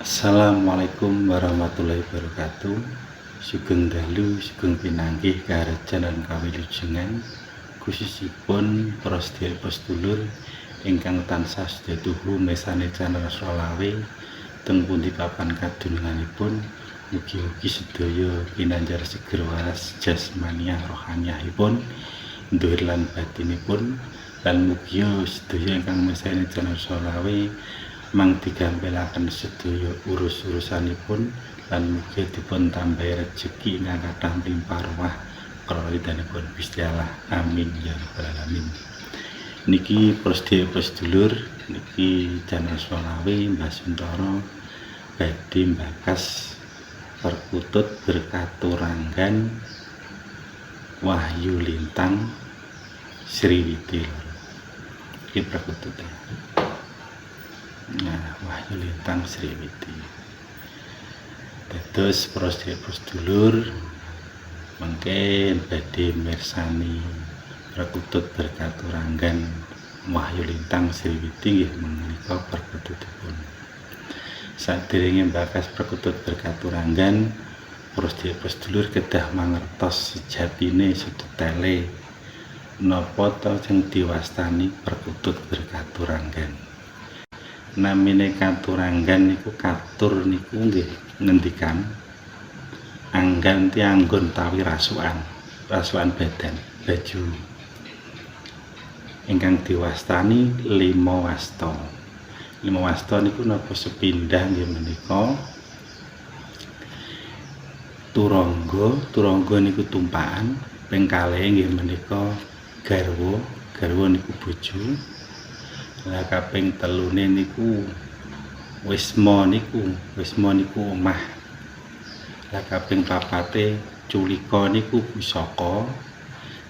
Assalamualaikum warahmatullahi wabarakatuh. Sugeng dalu, sugeng pinanggih karejan lan kawilujengan, khususipun para sedherek sedulur ingkang tansah setuhu mesane channel Solawe teng pundi papan kadununganipun, mugi-mugi sedaya pinanjar seger waras jasmaniah rohaniahipun, dhuwur lan batinipun, lan mugi sedaya ingkang mesane channel Solawe mang digampelaken sedaya urus-urusanipun lan mugi dipun tambahi rejeki ingkang kathah mlimpah ruah kawalidanipun Gusti Allah. Amin ya rabbal alamin. Niki sedulur niki channel Solawe Mbah Suntoro badhe mbakas perkutut berkaturanggan Wahyu Lintang Sriwiti. Iki perkutute. Nah, Wahyu Lintang Sriwiti. Dados para sedulur mangke badhe mirsani perkutut berkaturanggan Wahyu Lintang Sriwiti nggih menika perkututipun. Saderenge mbakas perkutut berkaturanggan, para sedulur kedah mangertos sejatine sedetaile napa ta sing diwastani perkutut berkaturanggan. Namine katuranggan niku katur niku nggih ngendikan anggan ti anggon tawi rasukan badan baju ingkang diwastani 5 wasta. 5 wasta niku napa sepindah nggih menika turangga niku tumpakan, ping kalih nggih menika garwa niku bojo. Lah kaping telune niku wisma niku omah. Lah kaping papate culika niku pusaka.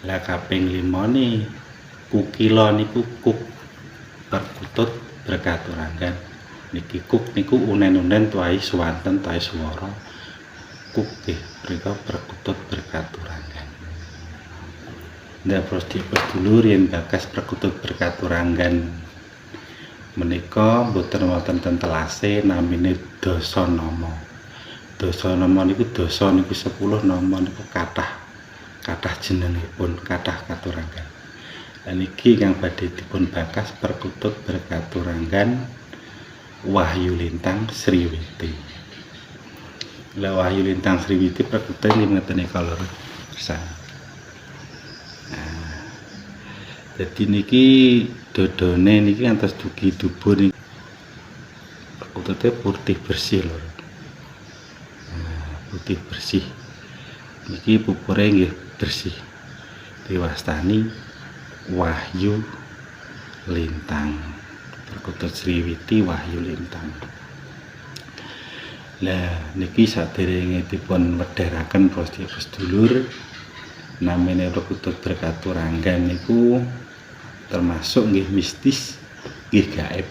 Lah kaping 5 kukila niku kuk perkutut berkaturanggan. Niki kuk niku unen-unen tuai swanten tuai swara. Kuk nggih menika perkutut berkaturanggan. Ndak prosti sedulur yen bakas perkutut berkaturanggan menika boten wonten ten telase namine Dasanama. Dasanama niku dasa niku 10, nama niku kathah jenengipun, kathah katuranggan. Lan iki kang badhe dipun bakas perkutut berkaturanggan Wahyu Lintang Sriwiti. Lah Wahyu Lintang Sriwiti perkutute ngeten iki kaloro pisan. Jadi niki dodone niki antos dugi dubur niki perkutute putih bersih lho. Putih bersih. Niki pupure nggih bersih. Diwastani Wahyu Lintang. Perkutut Sriwiti Wahyu Lintang. Lah niki saderenge dipun wedharaken prosti sedulur namine perkutut berkaturanggan niku termasuk nggih mistis, nggih gaib.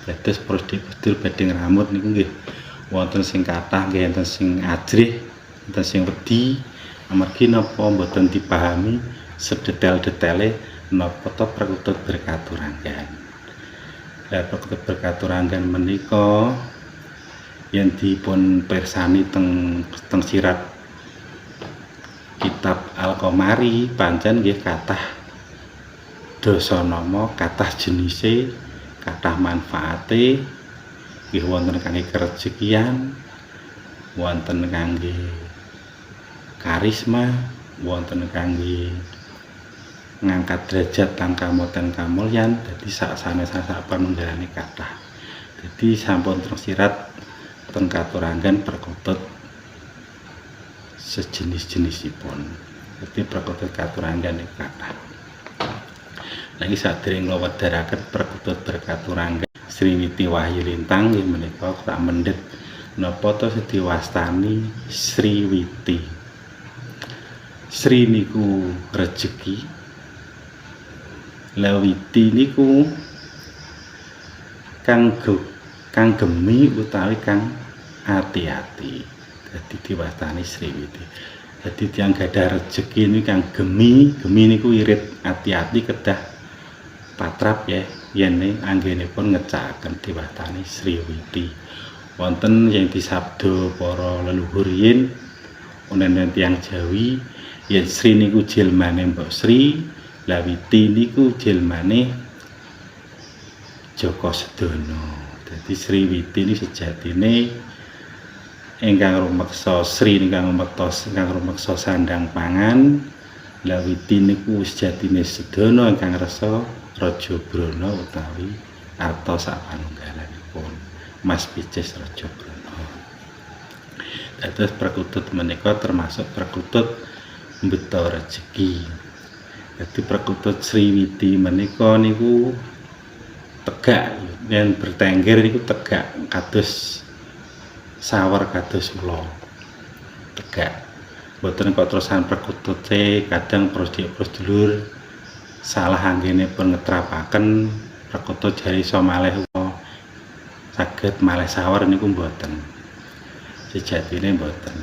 Dados prosedur badhe ngramut niku nggih wonten sing kathah, nggih wonten sing ajrih, wonten sing wedi, amargi napa mboten dipahami sedetail-detaile napa ta perkutut berkaturanggan. Lah perkutut berkaturanggan menika yen dipun pirsani teng sirat kitab Al-Qamari pancen nggih kathah Dasanama, kathah jenise, kathah manfaate, nggih wonten kangge kerejekian, wonten kangge karisma, wonten kangge ngangkat derajat lan kamulyan, dadi sak panunggalane kathah. Dadi sampun tersirat teng katuranggan perkutut sejenis-jenisipun. Dadi perkutut katuranggan niku kathah. Lagi sadèrèng wedharaken perkutut berkaturanggan Sriwiti Wahyu Lintang nggih menika tak mendhet napa ta diwastani Sriwiti. Sri niku rejeki, lawiti niku kang gemi utawi kang ati-ati. Dadi diwastani Sriwiti. Dadi tiyang gadah rejeki niku kang gemi niku irit, ati-ati kedah patrap ya yen anggenipun ngecakaken diwastani Sriwiti. wonten yang disabda para leluhur yen wonten tiyang Jawi yen Sri niku jelmane Mbok Sri, la Witi niku jelmane Joko Sedono. Dadi Sri Witi ini sejatine ingkang rumeksa Sri ingkang rumeksa sandang pangan, la Witi niku sejatine Sedono ingkang resa Raja Brana utawi arta sapanunggalanipun Mas Pices Raja Brana. Dados Perkutut menika termasuk perkutut mbeta rejeki. Dadi Perkutut Sri Witi menika niku tegak yen bertengger niku tegak kados sawer kados ula. Tegak. Mboten kok terusan perkutute kadang prosedulur salah anggenipun ngetrapaken perkutut jari iso malih saged malih sawer niku mboten. Sejatine mboten.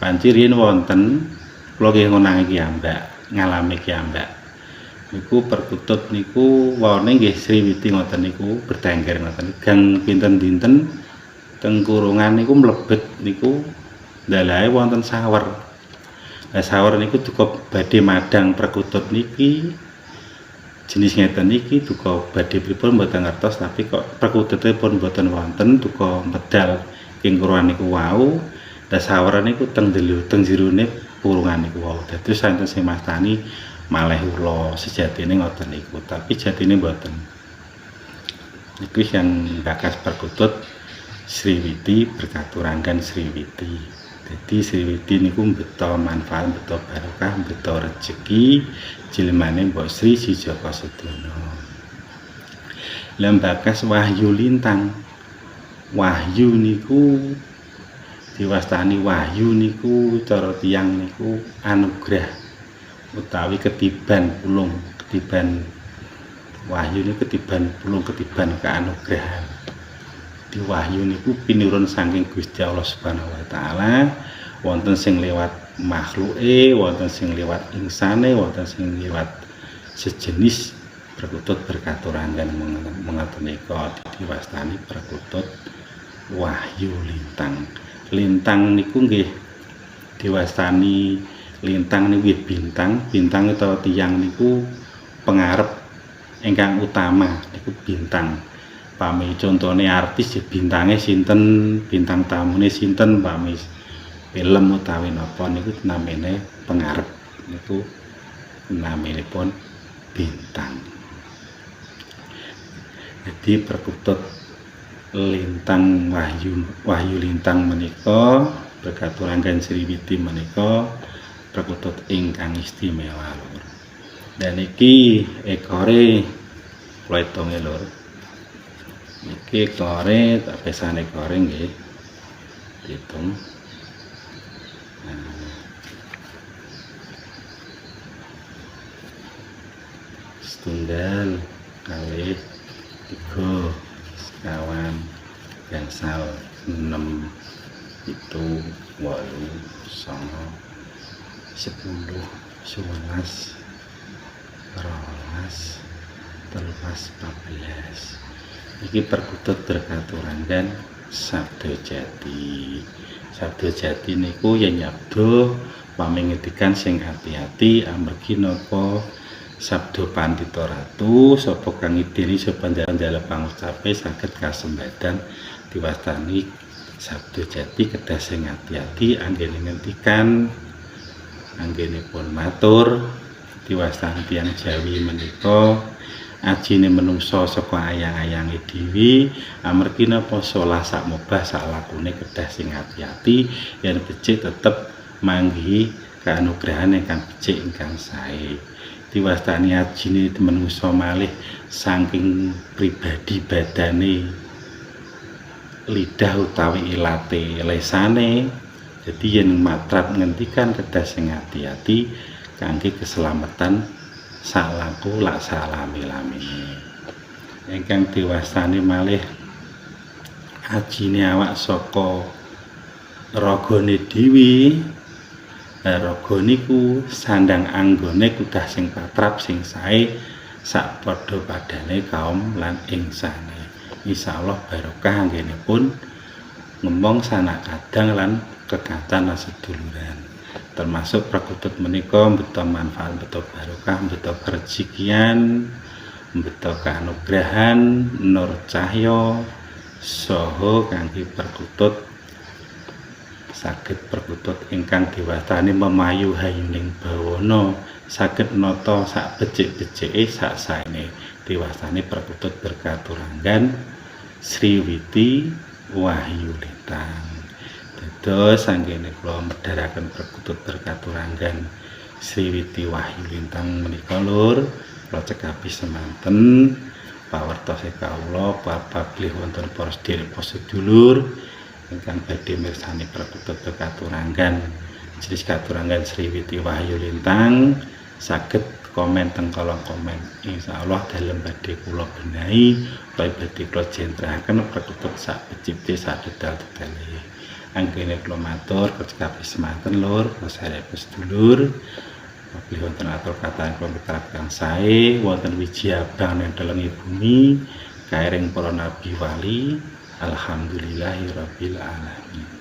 Panci riyen wonten kula nggih ngonangi kiyambak, ngalami kiyambak. Niku perkutut niku wone nggih Sri Witi ngoten niku bertengger ngoten. Gang pinten dinten teng kurungan niku mlebet niku ndalahe wonten sawer. Lah sawer niku duka badhe madang perkutut niki jenis ngeten niki duka badhe pripun mboten ngertos tapi kok perkutute pun mboten wonten duka medal ing kurungan niku wau. Lah sawer niku teng jerone kurungan niku wau. Dadi santen sing mastani malih ula sejatine ngoten niku, tapi jatine mboten. Niku yang bakas perkutut Sri Witi berkaturangan Sri Witi. Jadi Sri Witi niku mbeta manfaat, mbeta barokah, mbeta rejeki jelmane Mbok Sri si Joko Sedono. Lembakas Wahyu Lintang. Wahyu niku diwastani wahyu niku cara tiyang niku anugrah utawi ketiban pulung, ketiban wahyu niku ketiban pulung, ketiban keanugrahan. Di wahyu niku pinurun saking Gusti Allah Subhanahu wa taala, wonten sing lewat makhluke, wonten sing lewat insane, wonten sing lewat sejenis perkutut berkaturangan mengaten nika diwastani perkutut Wahyu Lintang. Lintang niku nggih diwastani lintang niku nggih bintang, bintang utawa tiyang niku pengarep ingkang utama niku bintang. Pami contone artis bintange sinten, bintang tamune sinten, pami film utawi napa niku namine pengarep niku naminipun bintang. Jadi perkutut lintang wahyu lintang menika berkaturangan Sri Witi menika perkutut ingkang istimewa lur. Dan iki ekore kula hitunge lur. Iki ekore tak pesane ekore nggih. Hitung. Setunggal kalih 3 sekawan gangsal 6 itu 8 9 10 11 12 13 14. Iki perkutut berkaturangan sabda jati. Sabda jati niku yen nyabda pamingetikan sing ati-ati amargi napa sabda Pandhita Ratu sapa kang ngidini sapa njala pangucape saged kasembadan diwastani sabda jati kedah sing ati-ati anggene ngentikan anggenipun matur diwastani tiyang Jawi menika ajine menungso saka ayang-ayange dhewe amargi napa salah sak mobah sak lakune kedah sing ati-ati yen becik tetep manggihi kanugrahan ingkang becik ingkang sae. Diwastani ajine menungso malih saking pribadi badane lidah utawi ilate lesane. Jadi yen matrap ngentikan kedah sing ati-ati kangge keselamatan salaku lak salami-lamine. Ingkang diwastani malih ajine awak saka ragane dhewe. Raga niku sandang anggone kudah sing patrap sing sae sak padha padane kaum lan insane. Insyaallah barokah anggenipun ngomong sanak kadang lan kekancan seduluran. Termasuk prakutut menika mbeta manfaat, mbeta barokah, mbeta rezekian, mbeta kanugrahan, nur cahya saha kangge perkutut saged perkutut ingkang diwastani memayu hayuning bawana, saged nata sak becik-becike sak saene diwastani perkutut berkaturanggan Sriwiti Wahyu Lintang. Dados anggene kula medharaken perkutut berkaturanggan Sriwiti Wahyu Lintang menika lur, kula cekapi semanten pawartose kawula papablih wonten para sedherek sedulur ingkang badhe mirsani perkutut berkaturanggan jenis katuranggan Sriwiti Wahyu Lintang, saged komen teng kolom komen. Insyaallah dalem badhe kula benahi, badhe kula jentrahaken perkutut sak becike sak dedal-dedale. Anggene kula matur kecekapi semanten lur, sedherek sedulur. Pablih wonten atur kathah kula kang sae, wonten wiji abang nentelengi bumi, kairing para nabi wali. Alhamdulillahirabbil alamin.